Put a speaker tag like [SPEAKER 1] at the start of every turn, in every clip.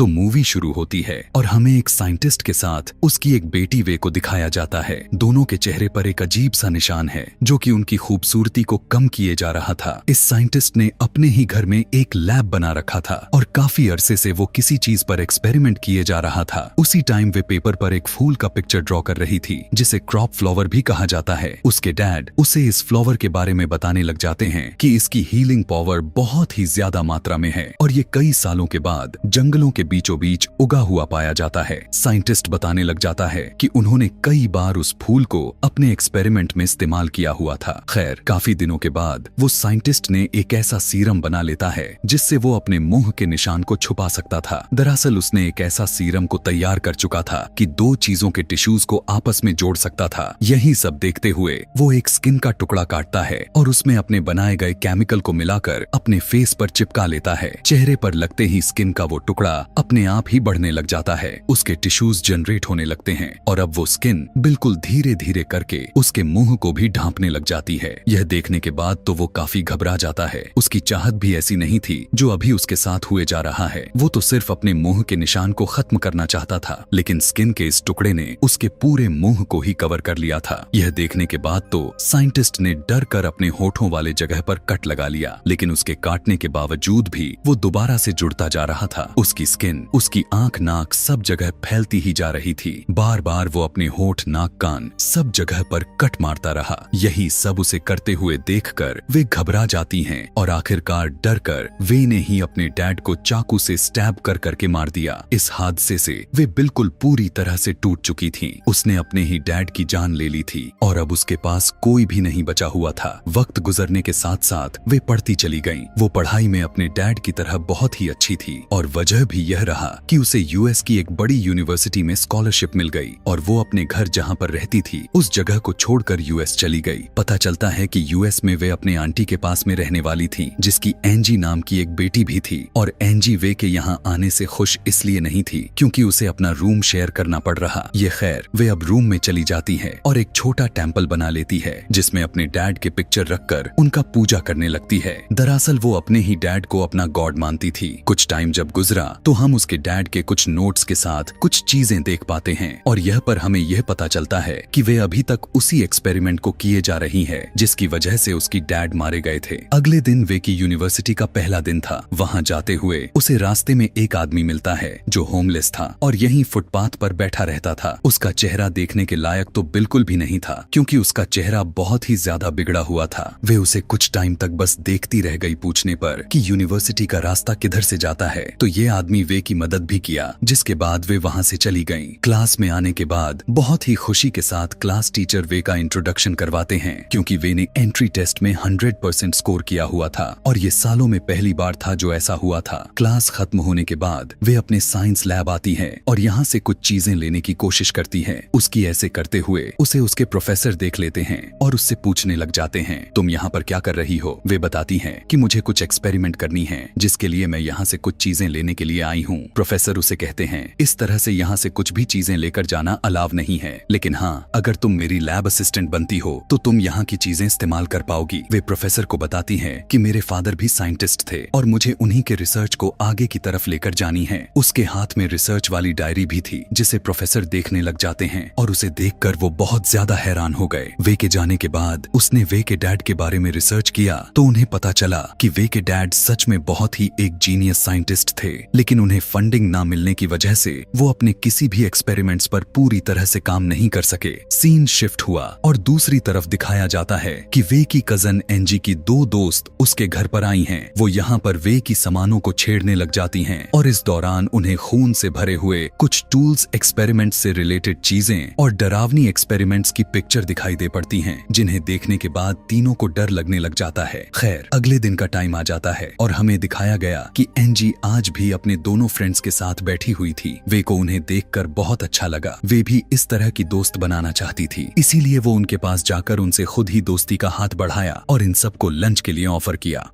[SPEAKER 1] Movie शुरू होती है और हमें एक साइंटिस्ट के साथ उसकी एक बेटी वे को दिखाया जाता है। दोनों के चेहरे पर एक अजीब सा निशान है जो कि उनकी खूबसूरती को कम किए जा रहा था। इस साइंटिस्ट ने अपने ही घर में एक लैब बना रखा था और काफी अरसे से वो किसी चीज पर एक्सपेरिमेंट किए जा रहा था। उसी टाइम वे पेपर पर एक फूल का पिक्चर ड्रॉ कर रही थी जिसे क्रॉप फ्लावर भी कहा जाता है। उसके डैड उसे इस फ्लावर के बारे में बताने लग जाते हैं कि इसकी हीलिंग पावर बहुत ही ज्यादा मात्रा में है और ये कई सालों के बाद जंगलों के बीचों बीच उगा हुआ पाया जाता है। साइंटिस्ट बताने लग जाता है कि उन्होंने कई बार उस फूल को अपने एक्सपेरिमेंट में इस्तेमाल किया हुआ था। खैर, काफी दिनों के बाद वो साइंटिस्ट ने एक ऐसा सीरम बना लेता है जिससे वो अपने मुंह के निशान को छुपा सकता था। दरअसल उसने एक ऐसा सीरम को तैयार कर चुका था कि दो चीजों के टिश्यूज को आपस में जोड़ सकता था। यही सब देखते हुए वो एक स्किन का टुकड़ा काटता है और उसमें अपने बनाए गए केमिकल को मिलाकर अपने फेस पर चिपका लेता है। चेहरे पर लगते ही स्किन का वो टुकड़ा अपने आप ही बढ़ने लग जाता है, उसके टिश्यूज जनरेट होने लगते हैं और अब वो स्किन बिल्कुल धीरे धीरे करके उसके मुंह को भी ढांपने लग जाती है। यह देखने के बाद तो वो काफी घबरा जाता है। उसकी चाहत भी ऐसी नहीं थी जो अभी उसके साथ हुए जा रहा है। वो तो सिर्फ अपने मुंह के निशान को खत्म करना चाहता था, लेकिन स्किन के इस टुकड़े ने उसके पूरे मुंह को ही कवर कर लिया था। यह देखने के बाद तो साइंटिस्ट ने डर कर अपने होठों वाले जगह पर कट लगा लिया, लेकिन उसके काटने के बावजूद भी वो दोबारा से जुड़ता जा रहा था। उसकी स्किन, उसकी आंख, नाक सब जगह फैलती ही जा रही थी। बार बार वो अपने होठ, नाक, कान सब जगह पर कट मारता रहा। यही सब उसे करते हुए देखकर वे घबरा जाती हैं और आखिरकार डर कर वे ने ही अपने डैड को चाकू से स्टैब कर करके मार दिया। इस हादसे से वे बिल्कुल पूरी तरह से टूट चुकी थीं। उसने अपने ही डैड की जान ले ली थी और अब उसके पास कोई भी नहीं बचा हुआ था। वक्त गुजरने के साथ साथ वे पढ़ती चली गईं। वो पढ़ाई में अपने डैड की तरह बहुत ही अच्छी थी और वजह भी यह रहा कि उसे यूएस की एक बड़ी यूनिवर्सिटी में स्कॉलरशिप मिल गई और वो अपने घर जहाँ पर रहती थी उस जगह को छोड़कर यूएस चली गई। पता चलता है कि यूएस में वे अपने आंटी के पास में रहने वाली थी जिसकी एंजी नाम की एक बेटी भी थी और एंजी वे के यहाँ आने से खुश इसलिए नहीं थी क्योंकि उसे अपना रूम शेयर करना पड़ रहा। ये खैर, वे अब रूम में चली जाती है और एक छोटा टेम्पल बना लेती है जिसमें अपने डैड के पिक्चर रखकर उनका पूजा करने लगती है। दरअसल वो अपने ही डैड को अपना गॉड मानती थी। कुछ टाइम जब गुजरा तो हम उसके डैड के कुछ नोट्स के साथ कुछ चीजें देख पाते हैं और यह पर हमें यह पता चलता है कि वे अभी तक उसी एक्सपेरिमेंट को किए जा रही है जिसकी वजह से उसकी डैड मारे गए थे। अगले दिन वे की यूनिवर्सिटी का पहला दिन था। वहाँ जाते हुए उसे रास्ते में एक आदमी मिलता है जो होमलेस था और यहीं फुटपाथ पर बैठा रहता था। उसका चेहरा देखने के लायक तो बिल्कुल भी नहीं था क्योंकि उसका चेहरा बहुत ही ज्यादा बिगड़ा हुआ था। वे उसे कुछ टाइम तक बस देखती रह गई पूछने पर कि यूनिवर्सिटी का रास्ता किधर से जाता है, तो ये आदमी वे की मदद भी किया, जिसके बाद वे वहाँ से चली गईं। क्लास में आने के बाद बहुत ही खुशी के साथ क्लास टीचर वे का इंट्रोडक्शन करवाते हैं क्योंकि वे ने एंट्री टेस्ट में 100% स्कोर किया हुआ था और ये सालों में पहली बार था जो ऐसा हुआ था। क्लास खत्म होने के बाद वे अपने साइंस लैब आती है और यहाँ से कुछ चीजें लेने की कोशिश करती है। उसकी ऐसे करते हुए उसे उसके प्रोफेसर देख लेते हैं और उससे पूछने लग जाते हैं, तुम यहाँ पर क्या कर रही हो? वे बताती हैं कि मुझे कुछ एक्सपेरिमेंट करनी है जिसके लिए मैं यहाँ से कुछ चीजें लेने के लिए आई हूँ। प्रोफेसर उसे कहते हैं, इस तरह से यहाँ से कुछ भी चीजें लेकर जाना अलाव नहीं है, लेकिन हाँ, अगर तुम मेरी लैब असिस्टेंट बनती हो तो तुम यहाँ की चीजें इस्तेमाल कर पाओगी। वे प्रोफेसर को बताती हैं कि मेरे फादर भी साइंटिस्ट थे और मुझे उन्हीं के रिसर्च को आगे की तरफ लेकर जानी है। उसके हाथ में रिसर्च वाली डायरी भी थी जिसे प्रोफेसर देखने लग जाते हैं और उसे देखकर वो बहुत ज्यादा हैरान हो गए। वे के जाने के बाद उसने वे के डैड के बारे में रिसर्च किया तो उन्हें पता चला कि वे के डैड सच में बहुत ही एक जीनियस साइंटिस्ट थे, लेकिन उन्हें फंडिंग ना मिलने की वजह से वो अपने किसी भी एक्सपेरिमेंट्स पर पूरी तरह से काम नहीं कर सके। सीन शिफ्ट हुआ और दूसरी तरफ दिखाया जाता है कि वे की कजन एंजी की दो दोस्त उसके घर पर आई हैं। वो यहाँ पर वे की सामानों को छेड़ने लग जाती हैं और इस दौरान उन्हें खून से भरे हुए कुछ टूल्स, एक्सपेरिमेंट्स से रिलेटेड चीजें और डरावनी एक्सपेरिमेंट्स की पिक्चर दिखाई दे पड़ती हैं, जिन्हें देखने के बाद तीनों को डर लगने लग जाता है। खैर, अगले दिन का टाइम आ जाता है और हमें दिखाया गया कि एंजी आज भी अपने दोनों फ्रेंड्स के साथ बैठी हुई थी। वे को उन्हें देखकर बहुत अच्छा लगा। वे भी इस तरह की दोस्त बनाना चाहती थी, इसीलिए वो उनके पास जाकर उनसे खुद ही दोस्ती का हाथ बढ़ाया और इन सबको लंच के लिए ऑफर किया।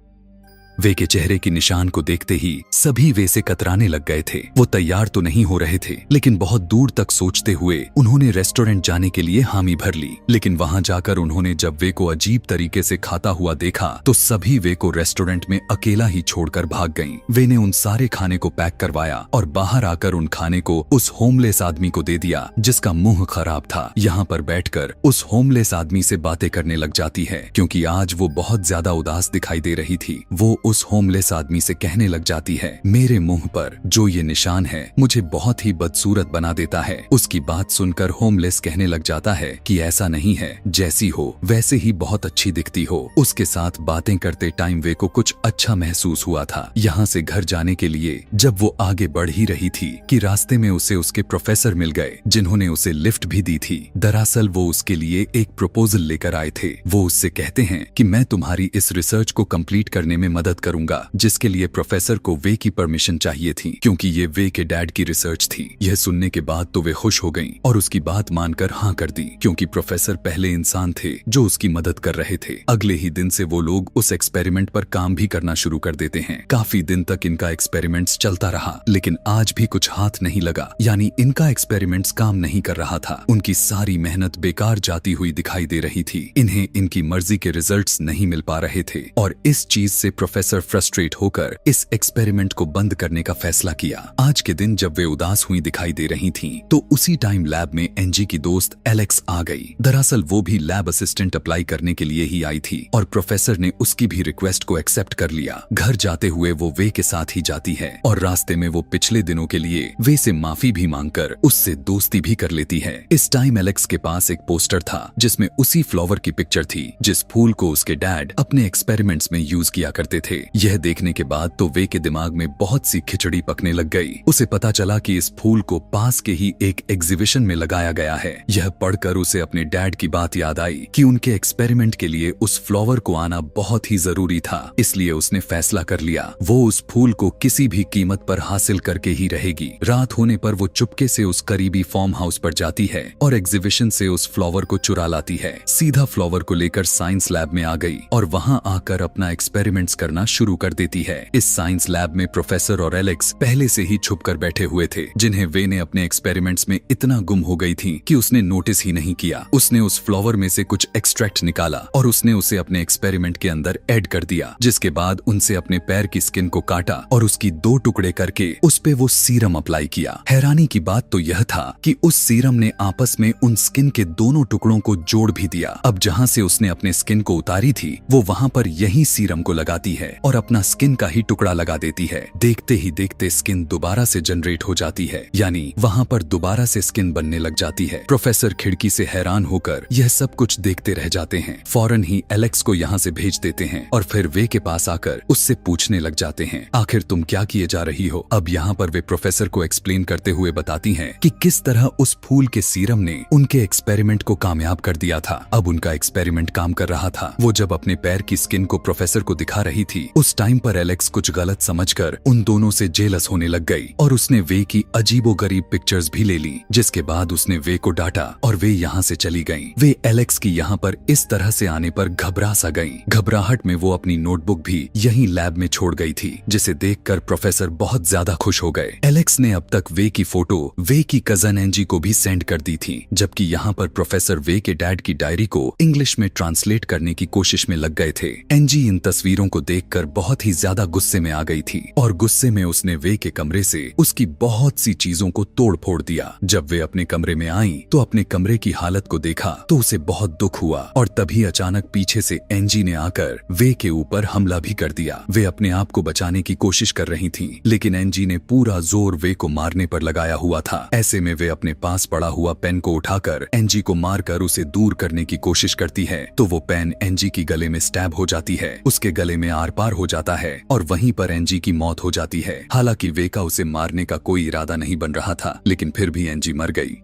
[SPEAKER 1] वे के चेहरे की निशान को देखते ही सभी वे से कतराने लग गए थे। वो तैयार तो नहीं हो रहे थे, लेकिन बहुत दूर तक सोचते हुए उन्होंने रेस्टोरेंट जाने के लिए हामी भर ली। लेकिन वहां जाकर उन्होंने जब वे को अजीब तरीके से खाता हुआ देखा तो सभी वे को रेस्टोरेंट में अकेला ही छोड़कर भाग गईं। वे ने उन सारे खाने को पैक करवाया और बाहर आकर उन खाने को उस होमलेस आदमी को दे दिया जिसका मुंह खराब था। यहाँ पर बैठकर उस होमलेस आदमी से बातें करने लग जाती है, क्योंकि आज वो बहुत ज्यादा उदास दिखाई दे रही थी। वो उस होमलेस आदमी से कहने लग जाती है, मेरे मुंह पर जो ये निशान है मुझे बहुत ही बदसूरत बना देता है। उसकी बात सुनकर होमलेस कहने लग जाता है कि ऐसा नहीं है, जैसी हो वैसे ही बहुत अच्छी दिखती हो। उसके साथ बातें करते टाइम वे को कुछ अच्छा महसूस हुआ था। यहाँ से घर जाने के लिए जब वो आगे बढ़ ही रही थी कि रास्ते में उसे उसके प्रोफेसर मिल गए, जिन्होंने उसे लिफ्ट भी दी थी। दरअसल वो उसके लिए एक प्रपोजल लेकर आए थे। वो उससे कहते हैं कि मैं तुम्हारी इस रिसर्च को कंप्लीट करने में मदद करूंगा, जिसके लिए प्रोफेसर को वे की परमिशन चाहिए थी, क्योंकि ये वे के डैड की रिसर्च थी। यह सुनने के बाद तो वे खुश हो गईं और उसकी बात मानकर हाँ कर दी, क्योंकि प्रोफेसर पहले इंसान थे जो उसकी मदद कर रहे थे। अगले ही दिन से वो लोग उस एक्सपेरिमेंट पर काम भी करना शुरू कर देते हैं। काफी दिन तक इनका एक्सपेरिमेंट्स चलता रहा, लेकिन आज भी कुछ हाथ नहीं लगा, यानी इनका एक्सपेरिमेंट्स काम नहीं कर रहा था। उनकी सारी मेहनत बेकार जाती हुई दिखाई दे रही थी। इन्हें इनकी मर्जी के रिजल्ट्स नहीं मिल पा रहे थे और इस चीज से प्रोफेसर फ्रस्ट्रेट होकर इस एक्सपेरिमेंट को बंद करने का फैसला किया। आज के दिन जब वे उदास हुई दिखाई दे रही थीं, तो उसी टाइम लैब में एंजी की दोस्त एलेक्स आ गई। दरअसल वो भी लैब असिस्टेंट अप्लाई करने के लिए ही आई थी और प्रोफेसर ने उसकी भी रिक्वेस्ट को एक्सेप्ट कर लिया। घर जाते हुए वो वे के साथ ही जाती है और रास्ते में वो पिछले दिनों के लिए वे से माफी भी मांगकर उससे दोस्ती भी कर लेती है। इस टाइम एलेक्स के पास एक पोस्टर था जिसमें उसी फ्लावर की पिक्चर थी जिस फूल को उसके डैड अपने एक्सपेरिमेंट्स में यूज किया करते थे। यह देखने के बाद तो वे के दिमाग में बहुत सी खिचड़ी पकने लग गई। उसे पता चला कि इस फूल को पास के ही एक एग्जीबिशन में लगाया गया है। यह पढ़कर उसे अपने डैड की बात याद आई कि उनके एक्सपेरिमेंट के लिए उस फ्लावर को आना बहुत ही जरूरी था। इसलिए उसने फैसला कर लिया वो उस फूल को किसी भी कीमत पर हासिल करके ही रहेगी। रात होने पर वो चुपके से उस करीबी फार्म हाउस पर जाती है और एग्जीबिशन से उस फ्लावर को चुरा लाती है। सीधा फ्लावर को लेकर साइंस लैब में आ गई और वहां आकर अपना एक्सपेरिमेंट्स करना शुरू कर देती है। इस साइंस लैब में प्रोफेसर और एलेक्स पहले से ही छुप कर बैठे हुए थे, जिन्हें वे ने अपने एक्सपेरिमेंट्स में इतना गुम हो गई थी कि उसने नोटिस ही नहीं किया। उसने उस फ्लावर में से कुछ एक्सट्रैक्ट निकाला और उसने उसे अपने एक्सपेरिमेंट के अंदर ऐड कर दिया, जिसके बाद उनसे अपने पैर की स्किन को काटा और उसकी 2 टुकड़े करके उस पे वो सीरम अप्लाई किया। हैरानी की बात तो यह था कि उस सीरम ने आपस में उन स्किन के दोनों टुकड़ों को जोड़ भी दिया। अब जहां से उसने अपने स्किन को उतारी थी वो वहां पर यही सीरम को लगाती है और अपना स्किन का ही टुकड़ा लगा देती है। देखते ही देखते स्किन दोबारा से जनरेट हो जाती है, यानी वहां पर दोबारा से स्किन बनने लग जाती है। प्रोफेसर खिड़की से हैरान होकर यह सब कुछ देखते रह जाते हैं। फौरन ही एलेक्स को यहाँ से भेज देते हैं और फिर वे के पास आकर उससे पूछने लग जाते हैं, आखिर तुम क्या किए जा रही हो। अब यहाँ पर वे प्रोफेसर को एक्सप्लेन करते हुए बताती हैं कि किस तरह उस फूल के सीरम ने उनके एक्सपेरिमेंट को कामयाब कर दिया था। अब उनका एक्सपेरिमेंट काम कर रहा था। वो जब अपने पैर की स्किन को प्रोफेसर को दिखा रही थी, उस टाइम पर एलेक्स कुछ गलत समझकर उन दोनों से जेलस होने लग गई और उसने वे की अजीबोगरीब पिक्चर्स भी ले ली, जिसके बाद उसने वे को डांटा और वे यहाँ से चली गईं। वे एलेक्स की यहाँ पर इस तरह से आने पर घबरा सा गईं। घबराहट में वो अपनी नोटबुक भी यहीं लैब में छोड़ गई थी, जिसे देखकर प्रोफेसर बहुत ज्यादा खुश हो गए। एलेक्स ने अब तक वे की फोटो वे की कजन एंजी को भी सेंड कर दी थी, जबकि यहाँ पर प्रोफेसर वे के डैड की डायरी को इंग्लिश में ट्रांसलेट करने की कोशिश में लग गए थे। एंजी इन तस्वीरों को देखकर बहुत ही ज्यादा गुस्से में आ गई थी और गुस्से में उसने वे के कमरे से उसकी बहुत सी चीजों को तोड़ फोड़ दिया। जब वे अपने कमरे में आई तो अपने कमरे की हालत को देखा तो उसे बहुत दुख हुआ और तभी अचानक पीछे से एंजी ने आकर वे के ऊपर हमला भी कर दिया। वे अपने आप को बचाने की कोशिश कर रही थीं, लेकिन एंजी ने पूरा जोर वे को मारने पर लगाया हुआ था। ऐसे में वे अपने पास पड़ा हुआ पेन को उठाकर एंजी को मारकर उसे दूर करने की कोशिश करती है, तो वो पेन एंजी की गले में स्टैब हो जाती है। उसके गले में आर पार हो जाता है और वहीं पर एंजी की मौत हो जाती है। हालांकि वे का उसे मारने का कोई इरादा नहीं बन रहा था, लेकिन फिर भी एंजी मर गई।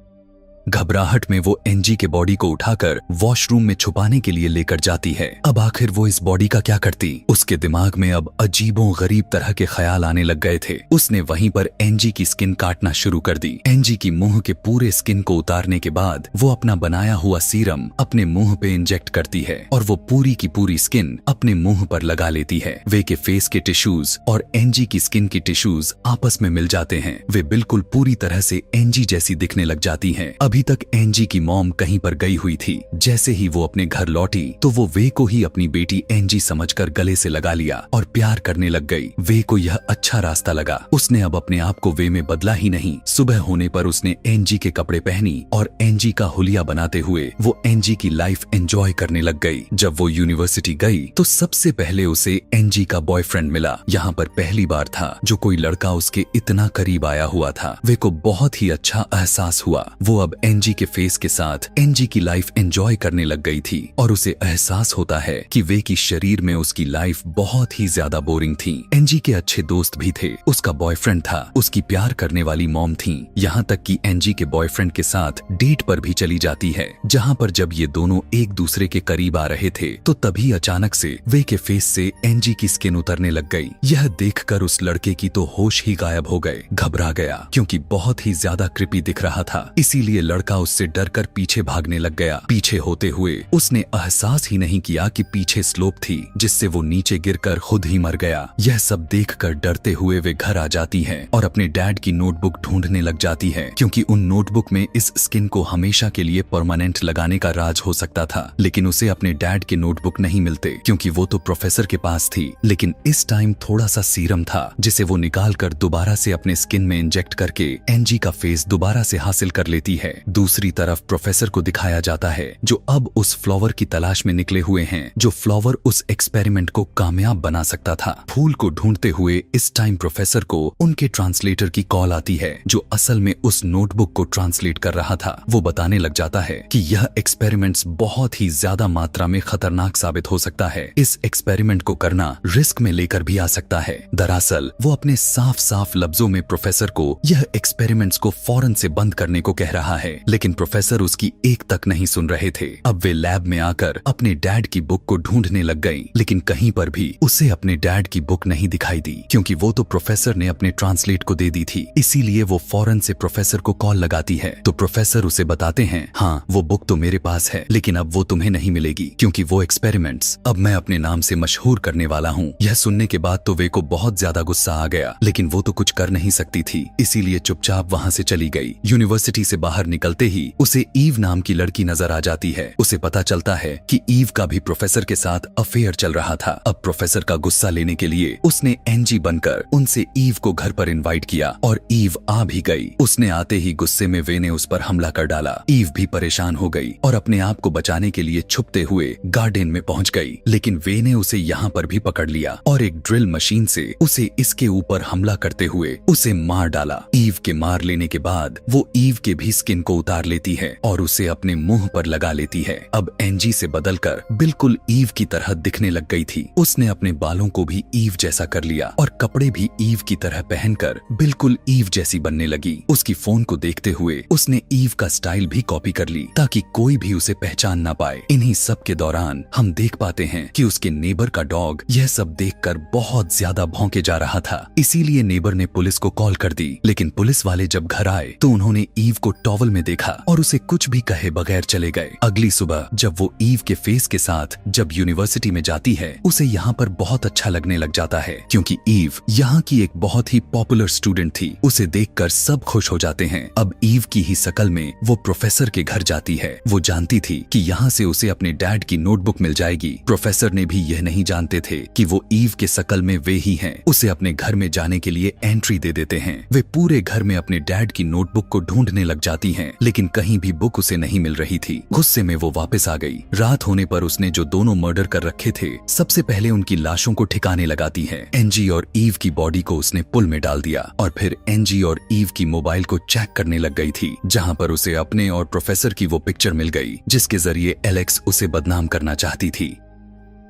[SPEAKER 1] घबराहट में वो एनजी के बॉडी को उठाकर वॉशरूम में छुपाने के लिए लेकर जाती है। अब आखिर वो इस बॉडी का क्या करती? उसके दिमाग में अब अजीबो गरीब तरह के ख्याल आने लग गए थे। उसने वहीं पर एनजी की स्किन काटना शुरू कर दी। एनजी की मुंह के पूरे स्किन को उतारने के बाद वो अपना बनाया हुआ सीरम अपने मुंह पे इंजेक्ट करती है और वो पूरी की पूरी स्किन अपने मुंह पर लगा लेती है। वे के फेस के टिश्यूज और एनजी की स्किन के टिश्यूज आपस में मिल जाते हैं। वे बिल्कुल पूरी तरह से एनजी जैसी दिखने लग जाती हैं। अभी तक एनजी की मॉम कहीं पर गई हुई थी। जैसे ही वो अपने घर लौटी तो वो वे को ही अपनी बेटी एनजी समझकर गले से लगा लिया और प्यार करने लग गई। वे को यह अच्छा रास्ता लगा। उसने अब अपने आप को वे में बदला ही नहीं। सुबह होने पर उसने एनजी के कपड़े पहनी और एनजी का हुलिया बनाते हुए वो एनजी की लाइफ एंजॉय करने लग गई। जब वो यूनिवर्सिटी गई तो सबसे पहले उसे एनजी का बॉयफ्रेंड मिला। यहाँ पर पहली बार था जो कोई लड़का उसके इतना करीब आया हुआ था। वे को बहुत ही अच्छा एहसास हुआ। वो अब एनजी के फेस के साथ एनजी की लाइफ एंजॉय करने लग गई थी और उसे एहसास होता है कि वे की शरीर में उसकी लाइफ बहुत ही ज्यादा बोरिंग थी। एनजी के अच्छे दोस्त भी थे, उसका बॉयफ्रेंड था, उसकी प्यार करने वाली मॉम थी। यहाँ तक कि एनजी के बॉयफ्रेंड के साथ डेट पर भी चली जाती है। जहाँ पर जब ये दोनों एक दूसरे के करीब आ रहे थे तो तभी अचानक से वे के फेस से एनजी की स्किन उतरने लग गई। यह देखकर उस लड़के की तो होश ही गायब हो गए। घबरा गया क्योंकि बहुत ही ज्यादा क्रिपी दिख रहा था। इसीलिए लड़का उससे डरकर पीछे भागने लग गया। पीछे होते हुए उसने एहसास ही नहीं किया कि पीछे स्लोप थी जिससे वो नीचे गिरकर खुद ही मर गया। यह सब देखकर डरते हुए वे घर आ जाती है और अपने डैड की नोटबुक ढूंढने लग जाती है क्योंकि उन नोटबुक में इस स्किन को हमेशा के लिए परमानेंट लगाने का राज हो सकता था। लेकिन उसे अपने डैड के नोटबुक नहीं मिलते क्योंकि वो तो प्रोफेसर के पास थी। लेकिन इस टाइम थोड़ा सा सीरम था जिसे वो निकाल कर दोबारा से अपने स्किन में इंजेक्ट करके एनजी का फेस दोबारा से हासिल कर लेती है। दूसरी तरफ प्रोफेसर को दिखाया जाता है जो अब उस फ्लावर की तलाश में निकले हुए हैं जो फ्लावर उस एक्सपेरिमेंट को कामयाब बना सकता था। फूल को ढूंढते हुए इस टाइम प्रोफेसर को उनके ट्रांसलेटर की कॉल आती है जो असल में उस नोटबुक को ट्रांसलेट कर रहा था। वो बताने लग जाता है कि यह एक्सपेरिमेंट्स बहुत ही ज्यादा मात्रा में खतरनाक साबित हो सकता है। इस एक्सपेरिमेंट को करना रिस्क में लेकर भी आ सकता है। दरअसल वो अपने साफ साफ लफ्जों में प्रोफेसर को यह एक्सपेरिमेंट्स को फौरन से बंद करने को कह रहा है, लेकिन प्रोफेसर उसकी एक तक नहीं सुन रहे थे। अब वे लैब में आकर अपने डैड की बुक को ढूंढने लग गई, लेकिन कहीं पर भी उसे अपने डैड की बुक नहीं दिखाई दी क्योंकि वो तो प्रोफेसर ने अपने ट्रांसलेट को दे दी थी। इसीलिए वो फौरन से प्रोफेसर को कॉल लगाती है तो प्रोफेसर उसे बताते हैं, हाँ वो बुक तो मेरे पास है लेकिन अब वो तुम्हें नहीं मिलेगी क्योंकि वो एक्सपेरिमेंट्स अब मैं अपने नाम से मशहूर करने वाला हूँ। यह सुनने के बाद तो वे को बहुत ज्यादा गुस्सा आ गया, लेकिन वो तो कुछ कर नहीं सकती थी, इसीलिए चुपचाप वहाँ से चली गई। यूनिवर्सिटी से बाहर निकलते ही उसे ईव नाम की लड़की नजर आ जाती है। उसे पता चलता है कि ईव का भी प्रोफेसर के साथ अफेयर चल रहा था। अब प्रोफेसर का गुस्सा लेने के लिए उसने एनजी बनकर उनसे ईव को घर पर इनवाइट किया और ईव आ भी गई। उसने आते ही गुस्से में वे ने उस पर हमला कर डाला। ईव भी परेशान हो गई और अपने आप को बचाने के लिए छुपते हुए गार्डन में पहुंच गई, लेकिन वे ने उसे यहाँ पर भी पकड़ लिया और एक ड्रिल मशीन से उसे इसके ऊपर हमला करते हुए उसे मार डाला। ईव के मार लेने के बाद वो ईव के भी स्किन को उतार लेती है और उसे अपने मुंह पर लगा लेती है। अब एनजी से बदलकर बिल्कुल ईव की तरह दिखने लग गई थी। उसने अपने बालों को भी ईव जैसा कर लिया और कपड़े भी ईव की तरह पहनकर बिल्कुल ईव जैसी बनने लगी। उसकी फोन को देखते हुए उसने ईव का स्टाइल भी कॉपी कर ली ताकि कोई भी उसे पहचान ना पाए। इन्हीं सब के दौरान हम देख पाते हैं कि उसके नेबर का डॉग यह सब देखकर बहुत ज्यादा भौंके जा रहा था। इसीलिए नेबर ने पुलिस को कॉल कर दी, लेकिन पुलिस वाले जब घर आए तो उन्होंने ईव को टॉवल में देखा और उसे कुछ भी कहे बगैर चले गए। अगली सुबह जब वो ईव के फेस के साथ जब यूनिवर्सिटी में जाती है उसे यहाँ पर बहुत अच्छा लगने लग जाता है क्योंकि ईव यहाँ की एक बहुत ही पॉपुलर स्टूडेंट थी। उसे देखकर सब खुश हो जाते हैं। अब ईव की ही शकल में वो प्रोफेसर के घर जाती है। वो जानती थी कि यहाँ से उसे अपने डैड की नोटबुक मिल जाएगी। प्रोफेसर ने भी यह नहीं जानते थे कि वो ईव के शकल में वे ही हैं। उसे अपने घर में जाने के लिए एंट्री दे देते हैं। वे पूरे घर में अपने डैड की नोटबुक को ढूंढने लग जाती हैं, लेकिन कहीं भी बुक उसे नहीं मिल रही थी। गुस्से में वो वापस आ गई। रात होने पर उसने जो दोनों मर्डर कर रखे थे सबसे पहले उनकी लाशों को ठिकाने लगाती है। एनजी और ईव की बॉडी को उसने पुल में डाल दिया और फिर एनजी और ईव की मोबाइल को चेक करने लग गई थी, जहां पर उसे अपने और प्रोफेसर की वो पिक्चर मिल गई जिसके जरिए एलेक्स उसे बदनाम करना चाहती थी।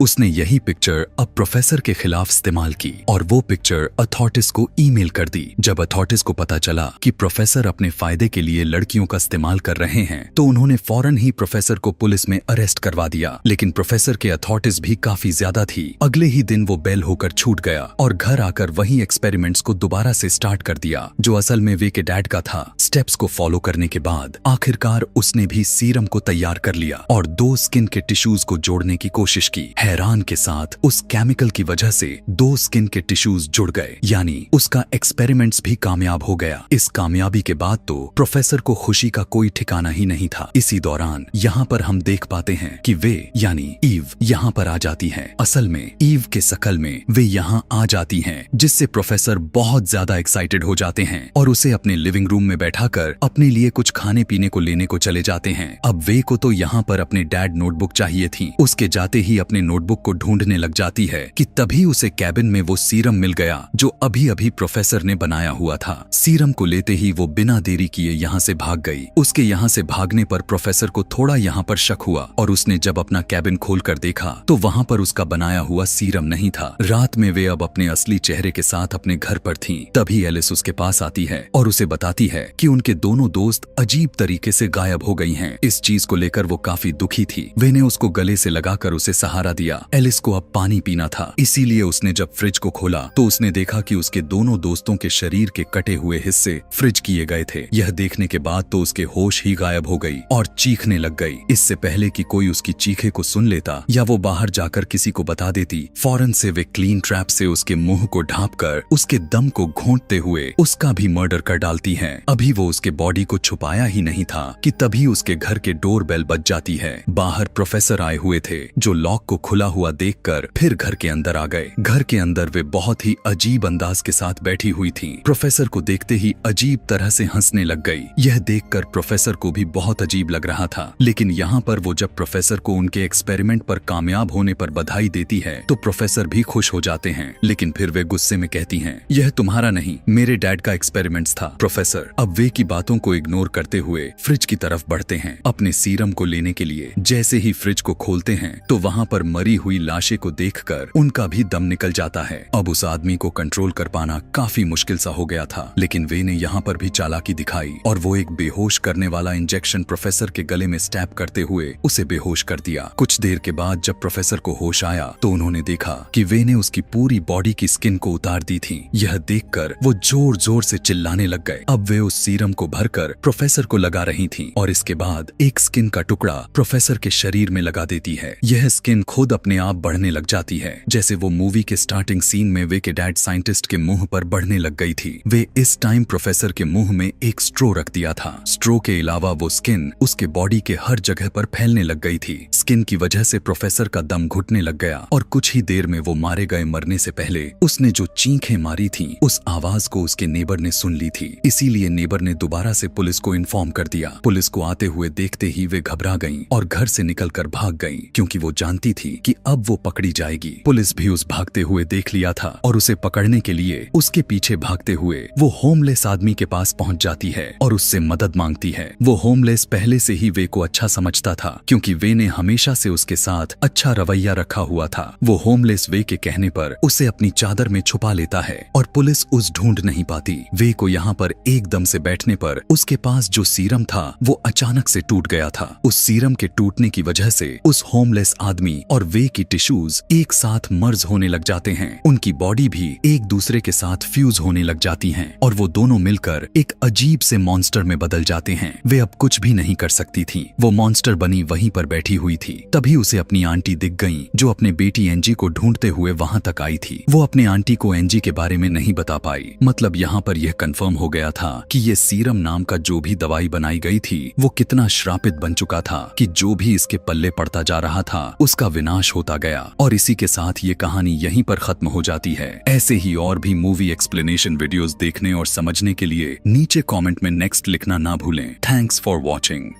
[SPEAKER 1] उसने यही पिक्चर अब प्रोफेसर के खिलाफ इस्तेमाल की और वो पिक्चर अथॉरिटीज को ईमेल कर दी। जब अथॉरिटीज को पता चला कि प्रोफेसर अपने फायदे के लिए लड़कियों का इस्तेमाल कर रहे हैं तो उन्होंने फौरन ही प्रोफेसर को पुलिस में अरेस्ट करवा दिया। लेकिन प्रोफेसर के अथॉरिटीज भी काफी ज्यादा थी। अगले ही दिन वो बेल होकर छूट गया और घर आकर वही एक्सपेरिमेंट्स को दोबारा से स्टार्ट कर दिया जो असल में वे के डैड का था। स्टेप्स को फॉलो करने के बाद आखिरकार उसने भी सीरम को तैयार कर लिया और 2 स्किन के टिश्यूज को जोड़ने की कोशिश की। हैरान के साथ उस केमिकल की वजह से 2 स्किन के टिश्यूज जुड़ गए, यानी उसका एक्सपेरिमेंट्स भी कामयाब हो गया। इस कामयाबी के बाद तो प्रोफेसर को खुशी का कोई ठिकाना ही नहीं था। इसी दौरान यहाँ पर हम देख पाते हैं कि वे यानी ईव यहाँ पर आ जाती है। असल में ईव के शकल में वे यहाँ आ जाती हैं, जिससे प्रोफेसर बहुत ज्यादा एक्साइटेड हो जाते हैं और उसे अपने लिविंग रूम में बैठाकर अपने लिए कुछ खाने पीने को लेने को चले जाते हैं। अब वे को तो यहाँ पर अपने डैड नोटबुक चाहिए थी। उसके जाते ही अपने नोटबुक को ढूंढने लग जाती है कि तभी उसे कैबिन में वो सीरम मिल गया जो अभी अभी प्रोफेसर ने बनाया हुआ था। सीरम को लेते ही वो बिना देरी किए यहाँ से भाग गई। उसके यहाँ से भागने पर प्रोफेसर को थोड़ा यहाँ पर शक हुआ और उसने जब अपना कैबिन खोलकर देखा तो वहाँ पर उसका बनाया हुआ सीरम नहीं था। रात में वे अब अपने असली चेहरे के साथ अपने घर पर थी। तभी एलिस उसके पास आती है और उसे बताती है कि उनके दोनों दोस्त अजीब तरीके से गायब हो गई हैं। इस चीज को लेकर वो काफी दुखी थी। वे ने उसको गले से लगाकर उसे सहारा दिया। एलिस को अब पानी पीना था, इसीलिए उसने जब फ्रिज को खोला तो उसने देखा कि उसके दोनों दोस्तों के शरीर के कटे हुए हिस्से फ्रिज किए गए थे। यह देखने के बाद तो उसके होश ही गायब हो गई और चीखने लग गई। इससे पहले कि कोई उसकी चीखे को सुन लेता या वो बाहर जाकर किसी को बता देती, फौरन से वे क्लीन ट्रैप से उसके मुंह को ढांपकर उसके दम को घोंटते हुए उसका भी मर्डर कर डालती हैं। अभी वो उसके बॉडी को छुपाया ही नहीं था कि तभी उसके घर के डोर बेल बज जाती है। बाहर प्रोफेसर आए हुए थे जो लॉक को खुला हुआ देखकर फिर घर के अंदर आ गए। घर के अंदर वे बहुत ही अजीब अंदाज के साथ बैठी हुई थी। प्रोफेसर को देखते ही अजीब तरह से हंसने लग गई। यह देखकर प्रोफेसर को भी बहुत अजीब लग रहा था। लेकिन यहाँ पर वो जब प्रोफेसर को उनके एक्सपेरिमेंट पर कामयाब होने पर बधाई देती है तो प्रोफेसर भी खुश हो जाते हैं। लेकिन फिर वे गुस्से में कहती हैं, यह तुम्हारा नहीं मेरे डैड का एक्सपेरिमेंट्स था। प्रोफेसर अब वे की बातों को इग्नोर करते हुए फ्रिज की तरफ बढ़ते हैं अपने सीरम को लेने के लिए। जैसे ही फ्रिज को खोलते हैं तो वहाँ पर मरी हुई लाशें को देखकर उनका भी दम निकल जाता है। अब उस आदमी को कंट्रोल कर पाना काफी मुश्किल सा हो गया था। लेकिन वे ने यहाँ पर भी चालाकी दिखाई और वो एक बेहोश करने वाला इंजेक्शन प्रोफेसर के गले में स्टैब करते हुए उसे बेहोश कर दिया। कुछ देर के बाद जब प्रोफेसर को होश आया तो उन्होंने देखा कि वे ने उसकी पूरी बॉडी की स्किन को उतार दी थी। यह देखकर वो जोर जोर से चिल्लाने लग गए। अब वे उस सीरम को भरकर प्रोफेसर को लगा रही थी और इसके बाद एक स्किन का टुकड़ा प्रोफेसर के शरीर में लगा देती है। यह स्किन खुद अपने आप बढ़ने लग जाती है, जैसे वो मूवी के स्टार्टिंग सीन में वे के डैड साइंटिस्ट के मुंह पर बढ़ने लग गई थी। वे इस टाइम प्रोफेसर के मुंह में एक स्ट्रो रख दिया था। स्ट्रो के अलावा वो स्किन उसके बॉडी के हर जगह पर फैलने लग गई थी। स्किन की वजह से प्रोफेसर का दम घुटने लग गया और कुछ ही देर में वो मारे गए। मरने से पहले उसने जो चीखें मारी थी उस आवाज को उसके नेबर ने सुन ली थी। इसीलिए नेबर ने दोबारा से पुलिस को इन्फॉर्म कर दिया। पुलिस को आते हुए देखते ही वे घबरा गईं और घर से निकलकर भाग गईं, क्योंकि वो जानती थी कि अब वो पकड़ी जाएगी। पुलिस भी उस भागते हुए देख लिया था और उसे पकड़ने के लिए उसके पीछे भागते हुए वो होमलेस आदमी के पास पहुंच जाती है और उससे मदद मांगती है। वो होमलेस पहले से ही वे को अच्छा समझता था, क्योंकि वे ने हमेशा से उसके साथ अच्छा रवैया रखा हुआ था। वो होमलेस वे के कहने पर उसे अपनी चादर में छुपा लेता है और पुलिस उस ढूंढ नहीं पाती। वे को यहाँ पर एकदम से बैठने पर उसके पास जो सीरम था वो अचानक से टूट गया था। उस सीरम के टूटने की वजह से उस होमलेस आदमी और वे की टिश्यूज एक साथ मर्ज होने लग जाते हैं। उनकी बॉडी भी एक दूसरे के साथ फ्यूज होने लग जाती हैं और वो दोनों मिलकर एक अजीब से मॉन्स्टर में बदल जाते हैं। वे अब कुछ भी नहीं कर सकती थी। वो मॉन्स्टर बनी वहीं पर बैठी हुई थी। तभी उसे अपनी आंटी दिख गई जो अपने बेटी एंजी को ढूंढते हुए वहां तक आई थी। वो अपने आंटी को एंजी के बारे में नहीं बता पाई। मतलब यहाँ पर यह कंफर्म हो गया था कि ये सीरम नाम का जो भी दवाई बनाई गई थी वो कितना श्रापित बन चुका था कि जो भी इसके पल्ले पड़ता जा रहा था उसका विनाश होता गया। और इसी के साथ ये कहानी यहीं पर खत्म हो जाती है। ऐसे ही और भी मूवी एक्सप्लेनेशन वीडियोस देखने और समझने के लिए नीचे कमेंट में नेक्स्ट लिखना ना भूलें। Thanks for watching.